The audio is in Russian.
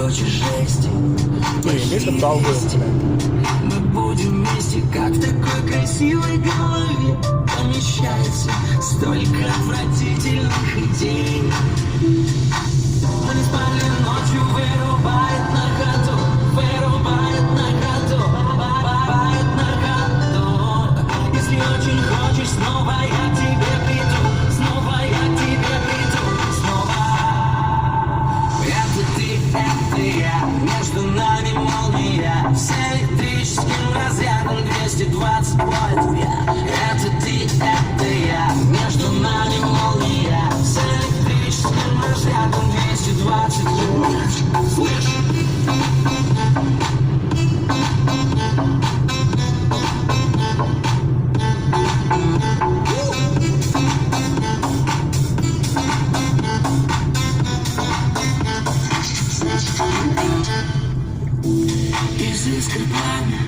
короче жести. Не, Миша долго. Мы будем вместе, как в такой красивой голове помещается столько отвратительных идей. Мы не спали ночью, вырубает на ходу, вырубает на ходу, вырубает на ходу. Если очень хочешь, снова я к тебе приду, снова я к тебе приду, снова. Это ты, это я, между нами молния, с электрическим разрядом 220 вольт я. Это ты, это я, между нами молния, с электрическим разрядом 220 вольт. Слышь? Из искр пламя